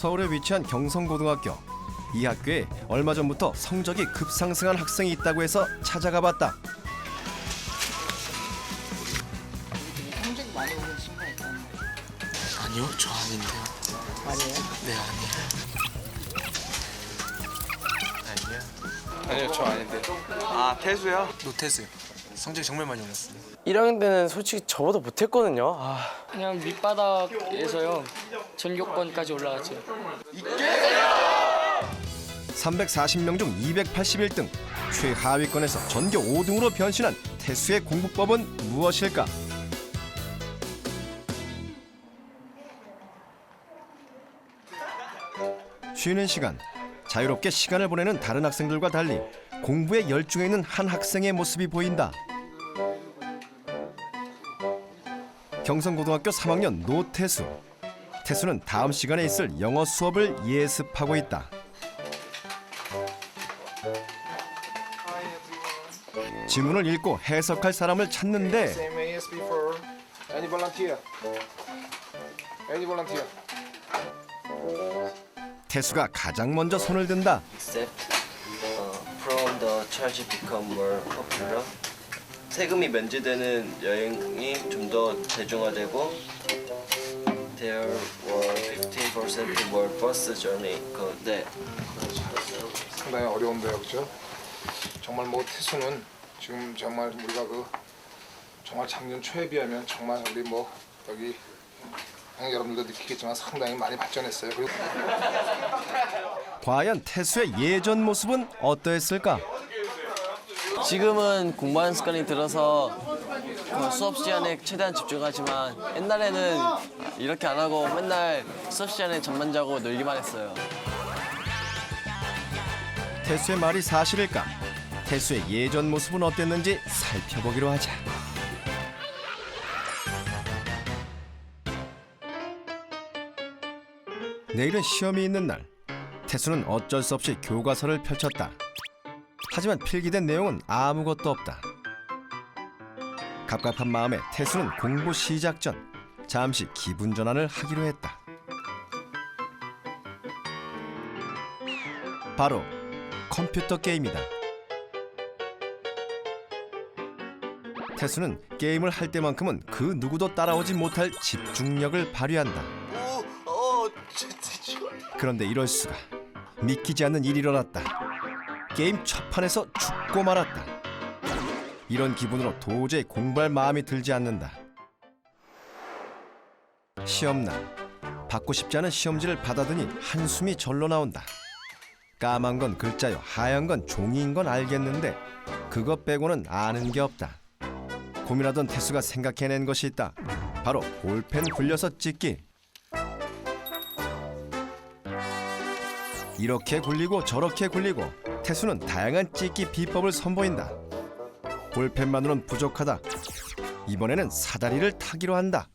서울에 위치한 경성고등학교. 이 학교에 얼마 전부터 성적이 급상승한 학생이 있다고 해서 찾아가 봤다. 성적 많이 오는 친구가 있다는 거예요? 아니요, 저 아닌데요. 아니에요? 네, 아니에요. 아니요, 저 아닌데. 아, 태수요? 노태수요. 성적이 정말 많이 올랐어요. 1학년 때는 솔직히 저보다 못했거든요. 그냥 밑바닥에서요 전교권까지 올라갔죠. 340명 중 281등. 최하위권에서 전교 5등으로 변신한 태수의 공부법은 무엇일까? 쉬는 시간, 자유롭게 시간을 보내는 다른 학생들과 달리 공부에 열중해 있는 한 학생의 모습이 보인다. 경성고등학교 3학년 노태수. 태수는 다음 시간에 있을 영어 수업을 예습하고 있다. 지문을 읽고 해석할 사람을 찾는데 Same way as before. Any volunteer? Any volunteer? 태수가 가장 먼저 손을 든다. Except from the charge become more popular. 세금이 면제되는 여행이 좀 더 대중화되고 there were 15% more bus journey. 네. 상당히 어려운데요, 그렇죠? 정말 뭐 태수는 지금 정말 우리가 정말 작년 초에 비하면 정말 우리 뭐 여기 여러분들도 느끼겠지만 상당히 많이 발전했어요. 그리고 과연 태수의 예전 모습은 어떠했을까? 지금은 공부하는 습관이 들어서 수업 시간에 최대한 집중하지만 옛날에는 이렇게 안 하고 맨날 수업 시간에 잠만 자고 놀기만 했어요. 태수의 말이 사실일까? 태수의 예전 모습은 어땠는지 살펴보기로 하자. 내일은 시험이 있는 날. 태수는 어쩔 수 없이 교과서를 펼쳤다. 하지만 필기된 내용은 아무것도 없다. 갑갑한 마음에 태수는 공부 시작 전 잠시 기분 전환을 하기로 했다. 바로 컴퓨터 게임이다. 태수는 게임을 할 때만큼은 그 누구도 따라오지 못할 집중력을 발휘한다. 그런데 이럴 수가. 믿기지 않는 일이 일어났다. 게임 첫 판에서 죽고 말았다. 이런 기분으로 도저히 공부할 마음이 들지 않는다. 시험날. 받고 싶지 않은 시험지를 받아드니 한숨이 절로 나온다. 까만 건 글자요, 하얀 건 종이인 건 알겠는데 그것 빼고는 아는 게 없다. 고민하던 태수가 생각해낸 것이 있다. 바로 볼펜 굴려서 찍기. 이렇게 굴리고 저렇게 굴리고 태수는 다양한 찍기 비법을 선보인다. 볼펜만으로는 부족하다. 이번에는 사다리를 타기로 한다.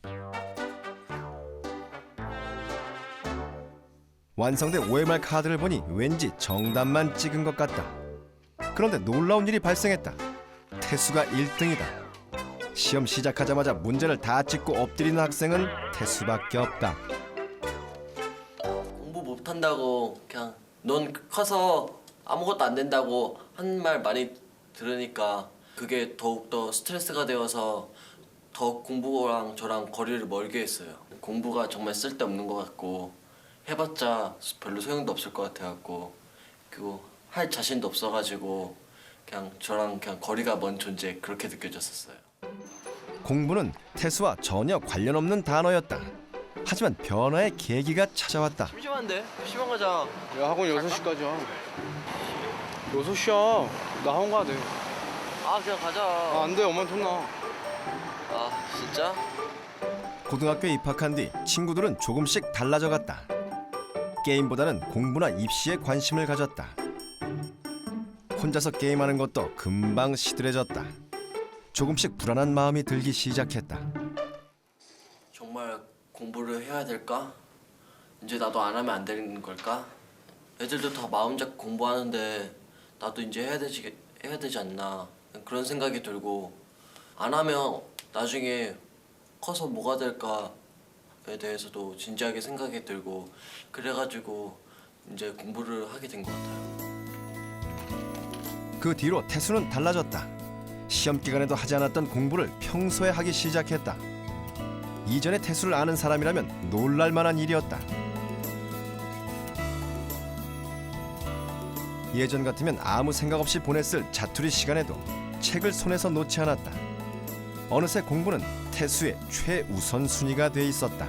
완성된 OMR 카드를 보니 왠지 정답만 찍은 것 같다. 그런데 놀라운 일이 발생했다. 태수가 1등이다. 시험 시작하자마자 문제를 다 찍고 엎드리는 학생은 태수밖에 없다. 공부 못한다고 그냥 넌 커서 아무것도 안 된다고 한 말 많이 들으니까 그게 더욱더 스트레스가 되어서 더 공부랑 저랑 거리를 멀게 했어요. 공부가 정말 쓸데없는 것 같고 해봤자 별로 소용도 없을 것 같아갖고 그리고 할 자신도 없어가지고 그냥 저랑 그냥 거리가 먼 존재 그렇게 느껴졌었어요. 공부는 태수와 전혀 관련 없는 단어였다. 하지만 변화의 계기가 찾아왔다. 심심한데? 시방 가자. 야, 학원 6시까지야. 6시야. 나 학원 가야 돼. 아 그냥 가자. 안 돼. 엄마한테 혼나. 아 진짜? 고등학교에 입학한 뒤 친구들은 조금씩 달라져 갔다. 게임보다는 공부나 입시에 관심을 가졌다. 혼자서 게임하는 것도 금방 시들해졌다. 조금씩 불안한 마음이 들기 시작했다. 정말 공부를 해야 될까? 이제 나도 안 하면 안 되는 걸까? 애들도 다 마음 잡고 공부하는데 나도 이제 해야 되지 않나 그런 생각이 들고 안 하면 나중에 커서 뭐가 될까 대해서도 진지하게 생각이 들고 그래가지고 이제 공부를 하게 된 것 같아요. 그 뒤로 태수는 달라졌다. 시험 기간에도 하지 않았던 공부를 평소에 하기 시작했다. 이전에 태수를 아는 사람이라면 놀랄 만한 일이었다. 예전 같으면 아무 생각 없이 보냈을 자투리 시간에도 책을 손에서 놓지 않았다. 어느새 공부는 태수의 최우선 순위가 돼 있었다.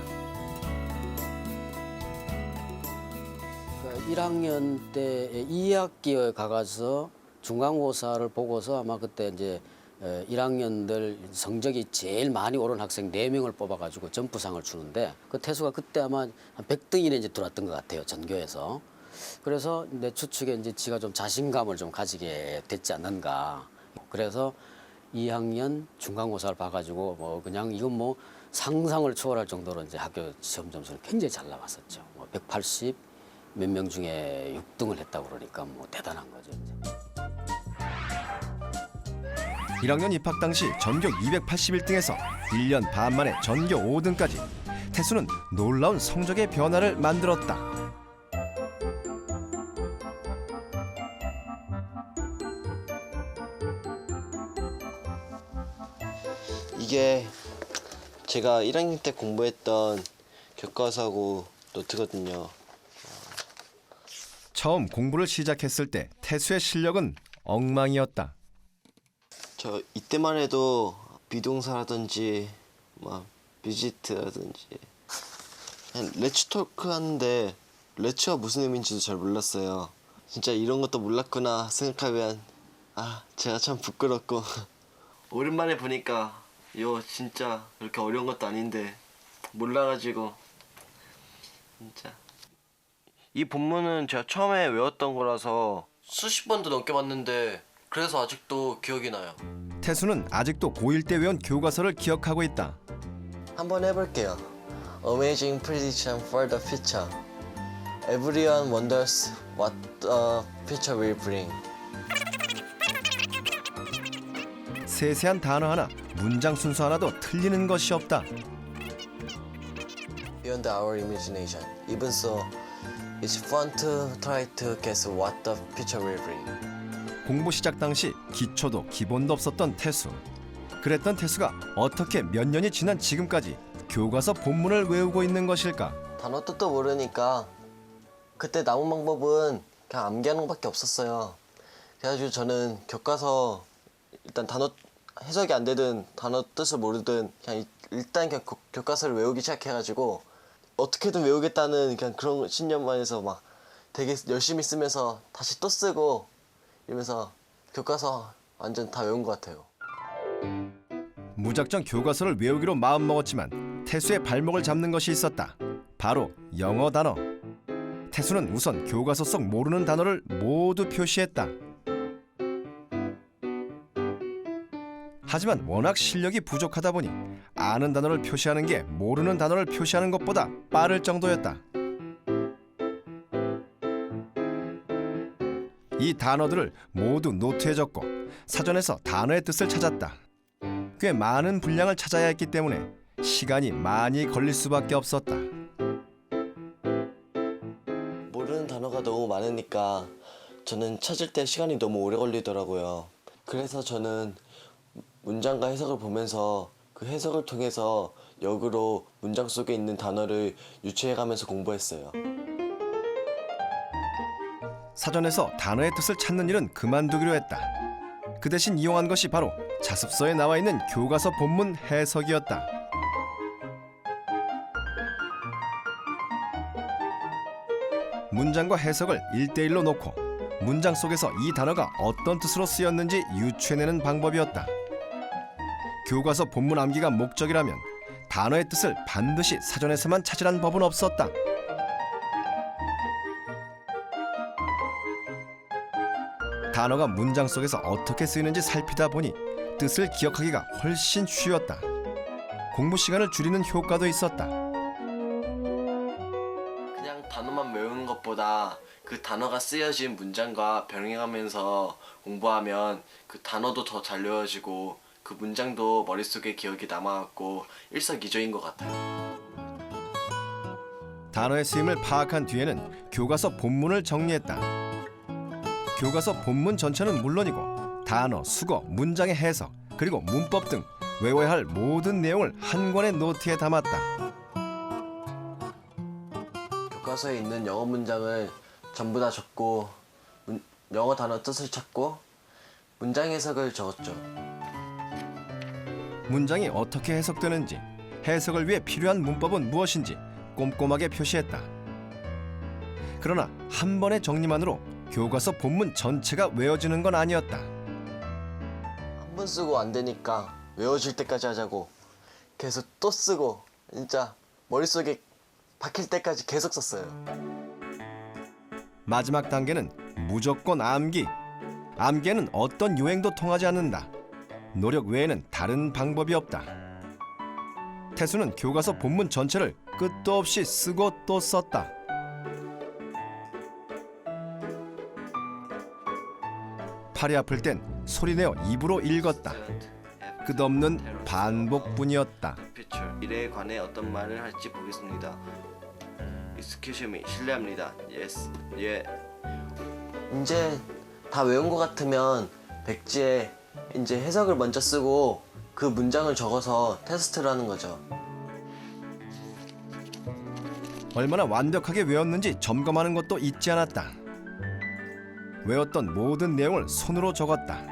1학년 때 2학기에 가서 중간고사를 보고서 아마 그때 이제 1학년들 성적이 제일 많이 오른 학생 4명을 뽑아가지고 점프상을 주는데 그 태수가 그때 아마 한 100등 이내 이제 들어왔던 것 같아요, 전교에서. 그래서 내 추측에 이제 지가 좀 자신감을 좀 가지게 됐지 않는가. 그래서 2학년 중간고사를 봐가지고 뭐 그냥 이건 뭐 상상을 초월할 정도로 이제 학교 시험 점수를 굉장히 잘 나왔었죠. 뭐 180 몇 명 중에 6등을 했다고 그러니까 뭐 대단한 거죠. 이제. 1학년 입학 당시 전교 281등에서 1년 반 만에 전교 5등까지 태수는 놀라운 성적의 변화를 만들었다. 이게 제가 1학년 때 공부했던 교과서하고 노트거든요. 처음 공부를 시작했을 때 태수의 실력은 엉망이었다. 저 이때만 해도 비동사라든지 막 비지트라든지 그냥 레츠토크 하는데 레츠가 무슨 의미인지도 잘 몰랐어요. 진짜 이런 것도 몰랐구나 생각하면 제가 참 부끄럽고 오랜만에 보니까 이거 진짜 그렇게 어려운 것도 아닌데 몰라가지고 진짜 이 본문은 제가 처음에 외웠던 거라서 수십 번도 넘게 봤는데 그래서 아직도 기억이 나요. 태수는 아직도 고1 때 외운 교과서를 기억하고 있다. 한번 해볼게요. Amazing prediction for the future. Everyone wonders what the future will bring. 세세한 단어 하나, 문장 순서 하나도 틀리는 것이 없다. Beyond our imagination. Even so, it's fun to try to guess what the future will bring. 공부 시작 당시 기초도 기본도 없었던 태수. 그랬던 태수가 어떻게 몇 년이 지난 지금까지 교과서 본문을 외우고 있는 것일까? 단어 뜻도 모르니까 그때 남은 방법은 그냥 암기하는 것밖에 없었어요. 그래가지고 저는 교과서 일단 단어 해석이 안 되든 단어 뜻을 모르든 그냥 일단 그냥 교과서를 외우기 시작해가지고 어떻게든 외우겠다는 그냥 그런 신념만 해서 막 되게 열심히 쓰면서 다시 또 쓰고 이러면서 교과서 완전 다 외운 것 같아요. 무작정 교과서를 외우기로 마음먹었지만 태수의 발목을 잡는 것이 있었다. 바로 영어 단어. 태수는 우선 교과서 속 모르는 단어를 모두 표시했다. 하지만 워낙 실력이 부족하다 보니 아는 단어를 표시하는 게 모르는 단어를 표시하는 것보다 빠를 정도였다. 이 단어들을 모두 노트에 적고 사전에서 단어의 뜻을 찾았다. 꽤 많은 분량을 찾아야 했기 때문에 시간이 많이 걸릴 수밖에 없었다. 모르는 단어가 너무 많으니까 저는 찾을 때 시간이 너무 오래 걸리더라고요. 그래서 저는 문장과 해석을 보면서 그 해석을 통해서 역으로 문장 속에 있는 단어를 유추해가면서 공부했어요. 사전에서 단어의 뜻을 찾는 일은 그만두기로 했다. 그 대신 이용한 것이 바로 자습서에 나와 있는 교과서 본문 해석이었다. 문장과 해석을 1대1로 놓고 문장 속에서 이 단어가 어떤 뜻으로 쓰였는지 유추해내는 방법이었다. 교과서 본문 암기가 목적이라면 단어의 뜻을 반드시 사전에서만 찾으란 법은 없었다. 단어가 문장 속에서 어떻게 쓰이는지 살피다 보니 뜻을 기억하기가 훨씬 쉬웠다. 공부 시간을 줄이는 효과도 있었다. 그냥 단어만 외우는 것보다 그 단어가 쓰여진 문장과 병행하면서 공부하면 그 단어도 더 잘 외워지고 그 문장도 머릿속에 기억이 남아갖고 일석이조인 것 같아요. 단어의 쓰임을 파악한 뒤에는 교과서 본문을 정리했다. 교과서 본문 전체는 물론이고 단어, 수거, 문장의 해석, 그리고 문법 등 외워야 할 모든 내용을 한 권의 노트에 담았다. 교과서에 있는 영어 문장을 전부 다 적고 영어 단어 뜻을 찾고 문장 해석을 적었죠. 문장이 어떻게 해석되는지, 해석을 위해 필요한 문법은 무엇인지 꼼꼼하게 표시했다. 그러나 한 번의 정리만으로 교과서 본문 전체가 외워지는 건 아니었다. 한 번 쓰고 안 되니까 외워질 때까지 하자고 계속 또 쓰고 진짜 머릿속에 박힐 때까지 계속 썼어요. 마지막 단계는 무조건 암기. 암기에는 어떤 유행도 통하지 않는다. 노력 외에는 다른 방법이 없다. 태수는 교과서 본문 전체를 끝도 없이 쓰고 또 썼다. 팔이 아플 땐 소리내어 입으로 읽었다. 끝없는 반복뿐이었다. 미래에 관해 어떤 말을 할지 보겠습니다. Excuse me, 실례합니다. Yes, 예. 이제 다 외운 것 같으면 백지에 이제 해석을 먼저 쓰고 그 문장을 적어서 테스트를 하는 거죠. 얼마나 완벽하게 외웠는지 점검하는 것도 잊지 않았다. 외웠던 모든 내용을 손으로 적었다.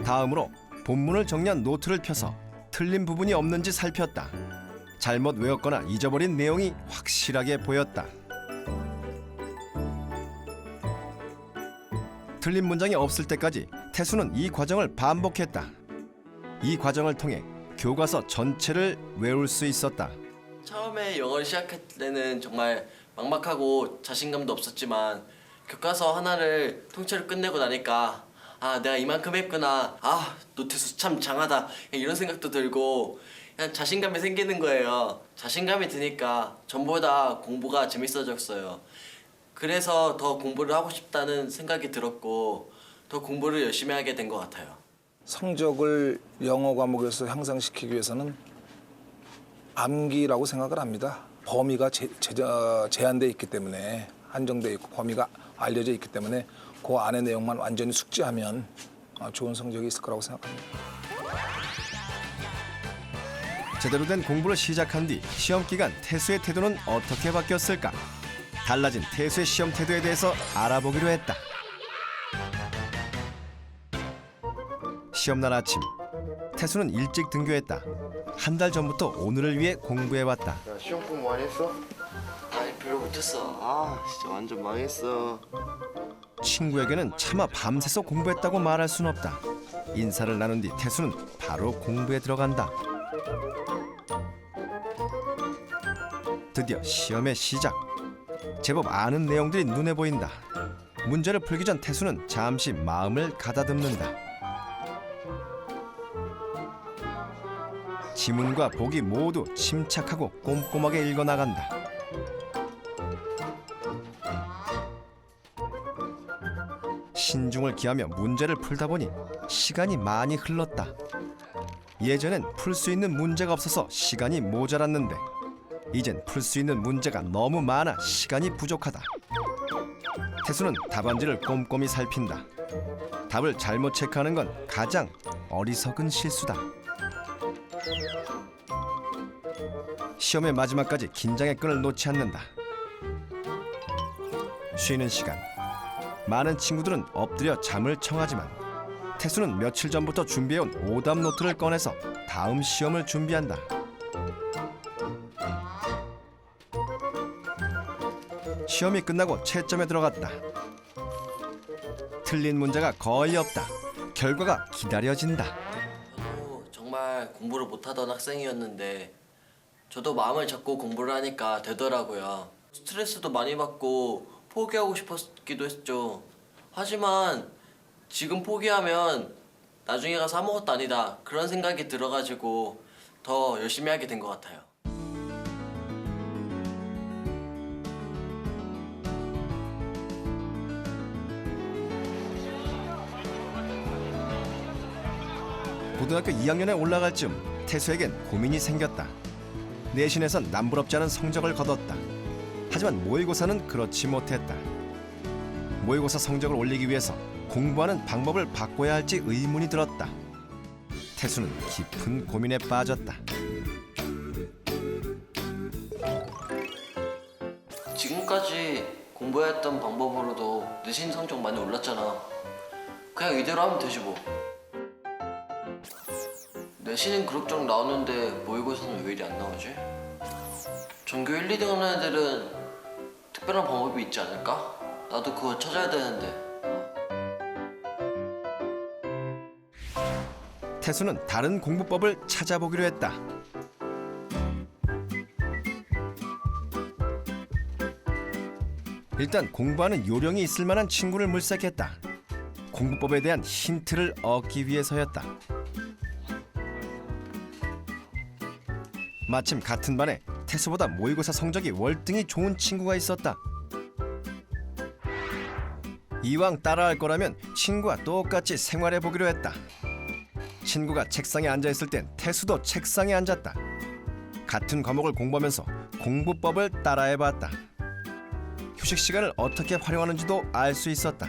다음으로 본문을 정리한 노트를 펴서 틀린 부분이 없는지 살폈다. 잘못 외웠거나 잊어버린 내용이 확실하게 보였다. 틀린 문장이 없을 때까지 태수는 이 과정을 반복했다. 이 과정을 통해 교과서 전체를 외울 수 있었다. 처음에 영어를 시작할 때는 정말 막막하고 자신감도 없었지만 교과서 하나를 통째로 끝내고 나니까 아 내가 이만큼 했구나, 아 노트수 참 장하다, 이런 생각도 들고 그냥 자신감이 생기는 거예요. 자신감이 드니까 전보다 공부가 재밌어졌어요. 그래서 더 공부를 하고 싶다는 생각이 들었고 더 공부를 열심히 하게 된 것 같아요. 성적을 영어 과목에서 향상시키기 위해서는 암기라고 생각을 합니다. 범위가 제한되어 있기 때문에, 한정되어 있고 범위가 알려져 있기 때문에 그 안의 내용만 완전히 숙지하면 좋은 성적이 있을 거라고 생각합니다. 제대로 된 공부를 시작한 뒤 시험 기간 태수의 태도는 어떻게 바뀌었을까? 달라진 태수의 시험 태도에 대해서 알아보기로 했다. 시험날 아침, 태수는 일찍 등교했다. 한 달 전부터 오늘을 위해 공부해왔다. 야, 시험 공부 많이 했어? 아니 별로 못했어. 아 진짜 완전 망했어. 친구에게는 차마 밤새서 공부했다고 말할 순 없다. 인사를 나눈 뒤 태수는 바로 공부에 들어간다. 드디어 시험의 시작. 제법 아는 내용들이 눈에 보인다. 문제를 풀기 전 태수는 잠시 마음을 가다듬는다. 지문과 보기 모두 침착하고 꼼꼼하게 읽어나간다. 신중을 기하며 문제를 풀다 보니 시간이 많이 흘렀다. 예전엔 풀 수 있는 문제가 없어서 시간이 모자랐는데 이젠 풀 수 있는 문제가 너무 많아 시간이 부족하다. 태수는 답안지를 꼼꼼히 살핀다. 답을 잘못 체크하는 건 가장 어리석은 실수다. 시험의 마지막까지 긴장의 끈을 놓지 않는다. 쉬는 시간. 많은 친구들은 엎드려 잠을 청하지만 태수는 며칠 전부터 준비해온 오답 노트를 꺼내서 다음 시험을 준비한다. 시험이 끝나고 채점에 들어갔다. 틀린 문제가 거의 없다. 결과가 기다려진다. 저도 정말 공부를 못하던 학생이었는데 저도 마음을 잡고 공부를 하니까 되더라고요. 스트레스도 많이 받고 포기하고 싶었기도 했죠. 하지만 지금 포기하면 나중에 가서 아무것도 아니다, 그런 생각이 들어가지고 더 열심히 하게 된 것 같아요. 고등학교 2학년에 올라갈 즈음 태수에겐 고민이 생겼다. 내신에선 남부럽지 않은 성적을 거뒀다. 하지만 모의고사는 그렇지 못했다. 모의고사 성적을 올리기 위해서 공부하는 방법을 바꿔야 할지 의문이 들었다. 태수는 깊은 고민에 빠졌다. 지금까지 공부했던 방법으로도 내신 성적 많이 올랐잖아. 그냥 이대로 하면 되지 뭐. 내신은 그럭저럭 나오는데 모의고사는 왜 이리 안 나오지? 전교 1, 2등 하는 애들은 특별한 방법이 있지 않을까? 나도 그거 찾아야 되는데. 태수는 다른 공부법을 찾아보기로 했다. 일단 공부하는 요령이 있을 만한 친구를 물색했다. 공부법에 대한 힌트를 얻기 위해서였다. 마침 같은 반에 태수보다 모의고사 성적이 월등히 좋은 친구가 있었다. 이왕 따라할 거라면 친구와 똑같이 생활해보기로 했다. 친구가 책상에 앉아있을 땐 태수도 책상에 앉았다. 같은 과목을 공부하면서 공부법을 따라해봤다. 휴식 시간을 어떻게 활용하는지도 알 수 있었다.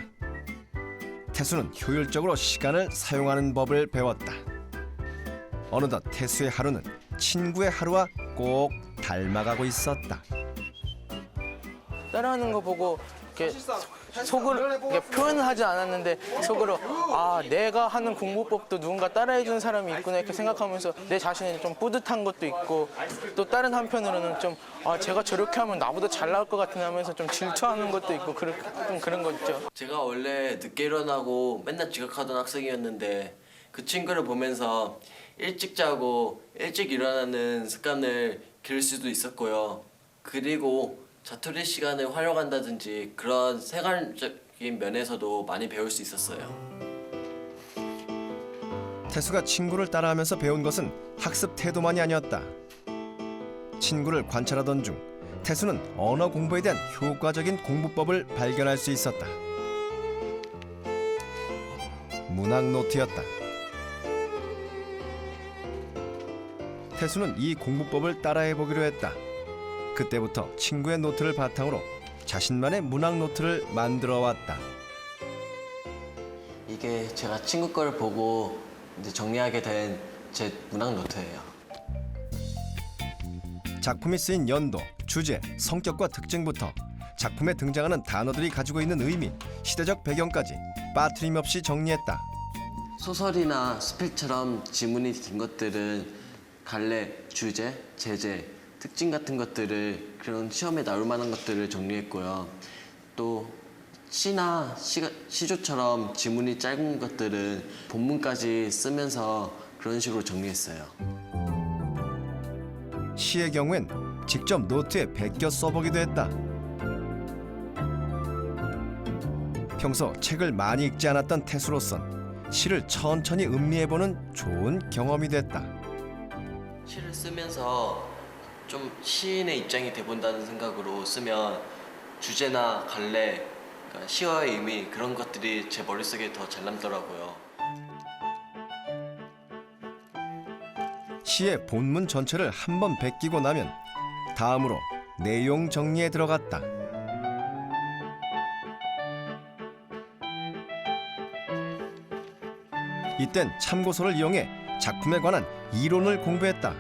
태수는 효율적으로 시간을 사용하는 법을 배웠다. 어느덧 태수의 하루는 친구의 하루와 꼭 닮아가고 있었다. 따라하는 거 보고 이렇게 속으로 이렇게 표현을 하지 않았는데 속으로 아 내가 하는 공부법도 누군가 따라해주는 사람이 있구나 이렇게 생각하면서 내 자신이 좀 뿌듯한 것도 있고 또 다른 한편으로는 좀 아 제가 저렇게 하면 나보다 잘 나올 것 같은 하면서 좀 질투하는 것도 있고 좀 그런 거 있죠. 제가 원래 늦게 일어나고 맨날 지각하던 학생이었는데 그 친구를 보면서 일찍 자고 일찍 일어나는 습관을 기를 수도 있었고요. 그리고 자투리 시간을 활용한다든지 그런 생활적인 면에서도 많이 배울 수 있었어요. 태수가 친구를 따라하면서 배운 것은 학습 태도만이 아니었다. 친구를 관찰하던 중 태수는 언어 공부에 대한 효과적인 공부법을 발견할 수 있었다. 문학 노트였다. 태수는 이 공부법을 따라해보기로 했다. 그때부터 친구의 노트를 바탕으로 자신만의 문학 노트를 만들어 왔다. 이게 제가 친구 거를 보고 이제 정리하게 된 제 문학 노트예요. 작품이 쓰인 연도, 주제, 성격과 특징부터 작품에 등장하는 단어들이 가지고 있는 의미, 시대적 배경까지 빠트림없이 정리했다. 소설이나 스필처럼 지문이 긴 것들은 갈래, 주제, 제재, 특징 같은 것들을 그런 시험에 나올 만한 것들을 정리했고요. 또 시나 시조처럼 지문이 짧은 것들은 본문까지 쓰면서 그런 식으로 정리했어요. 시의 경우엔 직접 노트에 베껴 써보기도 했다. 평소 책을 많이 읽지 않았던 태수로선 시를 천천히 음미해보는 좋은 경험이 됐다. 시를 쓰면서 좀 시인의 입장이 돼본다는 생각으로 쓰면 주제나 갈래, 그러니까 시와의 의미 그런 것들이 제 머릿속에 더 잘 남더라고요. 시의 본문 전체를 한 번 베끼고 나면 다음으로 내용 정리에 들어갔다. 이땐 참고서를 이용해 작품에 관한 이론을 공부했다.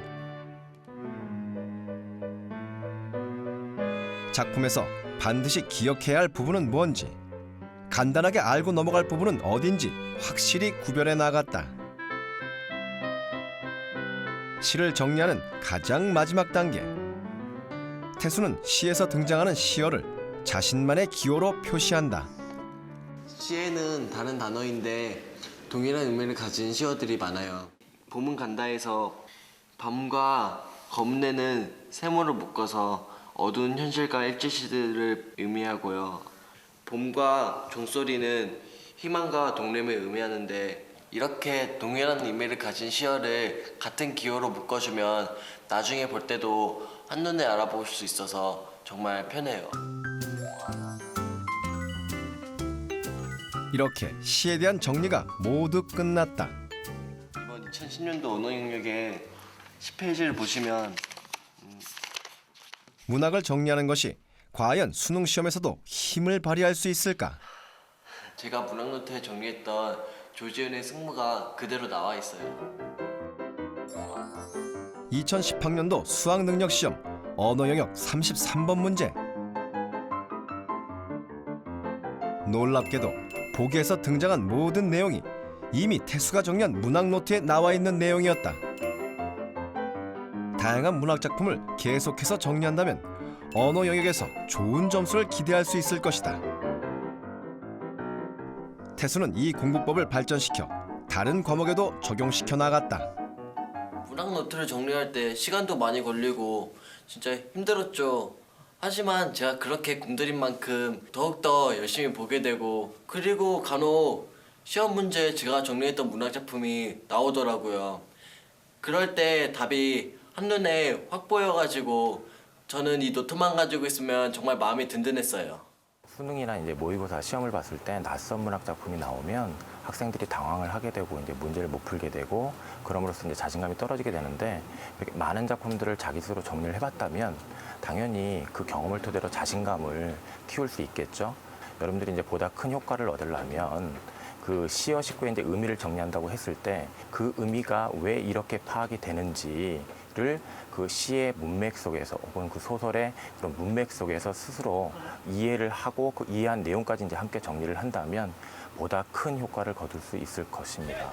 작품에서 반드시 기억해야 할 부분은 뭔지, 간단하게 알고 넘어갈 부분은 어딘지 확실히 구별해 나갔다. 시를 정리하는 가장 마지막 단계. 태수는 시에서 등장하는 시어를 자신만의 기호로 표시한다. 시에는 다른 단어인데 동일한 의미를 가진 시어들이 많아요. 봄은 간다에서 밤과 검내는 세모를 묶어서 어두운 현실과 일제시들을 의미하고요. 봄과 종소리는 희망과 동림을 의미하는데 이렇게 동일한 의미를 가진 시어를 같은 기호로 묶어주면 나중에 볼 때도 한눈에 알아볼 수 있어서 정말 편해요. 이렇게 시에 대한 정리가 모두 끝났다. 이번 2010년도 언어 영역의 10페이지를 보시면 문학을 정리하는 것이 과연 수능 시험에서도 힘을 발휘할 수 있을까? 제가 문학 노트에 정리했던 조지은의 승무가 그대로 나와 있어요. 2018년도 수학 능력 시험 언어 영역 33번 문제. 놀랍게도 보기에서 등장한 모든 내용이 이미 태수가 정리한 문학 노트에 나와 있는 내용이었다. 다양한 문학 작품을 계속해서 정리한다면 언어 영역에서 좋은 점수를 기대할 수 있을 것이다. 태수는 이 공부법을 발전시켜 다른 과목에도 적용시켜 나갔다. 문학 노트를 정리할 때 시간도 많이 걸리고 진짜 힘들었죠. 하지만 제가 그렇게 공들인 만큼 더욱더 열심히 보게 되고 그리고 간혹 시험 문제에 제가 정리했던 문학 작품이 나오더라고요. 그럴 때 답이 한눈에 확 보여가지고 저는 이 노트만 가지고 있으면 정말 마음이 든든했어요. 수능이나 이제 모의고사 시험을 봤을 때 낯선 문학 작품이 나오면 학생들이 당황을 하게 되고 이제 문제를 못 풀게 되고 그럼으로써 이제 자신감이 떨어지게 되는데 이렇게 많은 작품들을 자기 스스로 정리를 해봤다면 당연히 그 경험을 토대로 자신감을 키울 수 있겠죠. 여러분들이 이제 보다 큰 효과를 얻으려면 그 시어 식구의 이제 의미를 정리한다고 했을 때 그 의미가 왜 이렇게 파악이 되는지를 그 시의 문맥 속에서 혹은 그 소설의 그런 문맥 속에서 스스로 이해를 하고 그 이해한 내용까지 이제 함께 정리를 한다면 보다 큰 효과를 거둘 수 있을 것입니다.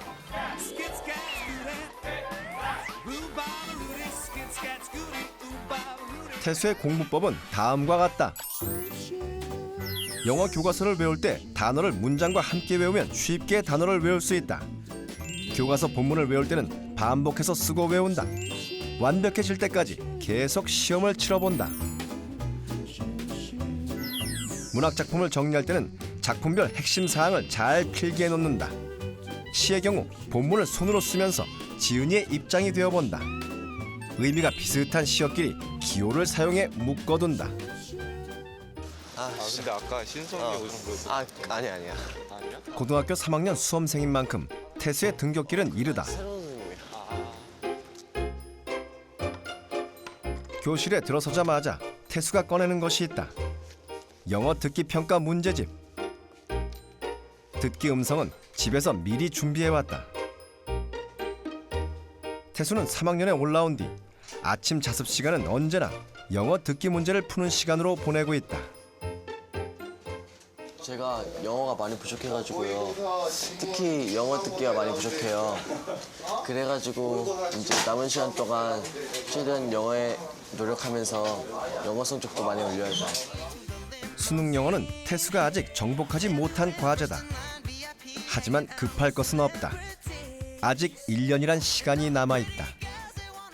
태수의 공부법은 다음과 같다. 영어 교과서를 외울 때 단어를 문장과 함께 외우면 쉽게 단어를 외울 수 있다. 교과서 본문을 외울 때는 반복해서 쓰고 외운다. 완벽해질 때까지 계속 시험을 치러본다. 문학 작품을 정리할 때는 작품별 핵심 사항을 잘 필기해 놓는다. 시의 경우 본문을 손으로 쓰면서 지은이의 입장이 되어본다. 의미가 비슷한 시어끼리 기호를 사용해 묶어둔다. 근데 아까 신성이 오신 거 아니야. 고등학교 3학년 수험생인 만큼 태수의 등굣길은 이르다. 교실에 들어서자마자 태수가 꺼내는 것이 있다. 영어 듣기 평가 문제집. 듣기 음성은 집에서 미리 준비해왔다. 태수는 3학년에 올라온 뒤 아침 자습 시간은 언제나 영어 듣기 문제를 푸는 시간으로 보내고 있다. 제가 영어가 많이 부족해가지고요. 특히 영어 듣기가 많이 부족해요. 그래가지고 이제 남은 시간 동안 최대한 영어에 노력하면서 영어 성적도 많이 올려야죠. 수능 영어는 태수가 아직 정복하지 못한 과제다. 하지만 급할 것은 없다. 아직 1년이란 시간이 남아있다.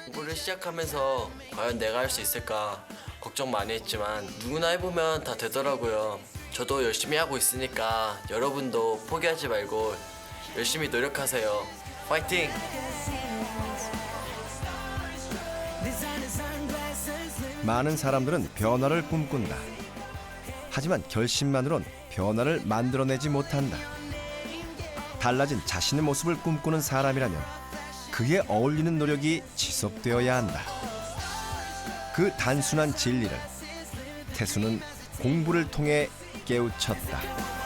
공부를 시작하면서 과연 내가 할 수 있을까 걱정 많이 했지만 누구나 해보면 다 되더라고요. 저도 열심히 하고 있으니까 여러분도 포기하지 말고 열심히 노력하세요. 파이팅! 많은 사람들은 변화를 꿈꾼다. 하지만 결심만으론 변화를 만들어내지 못한다. 달라진 자신의 모습을 꿈꾸는 사람이라면 그에 어울리는 노력이 지속되어야 한다. 그 단순한 진리를 태수는 공부를 통해 깨우쳤다.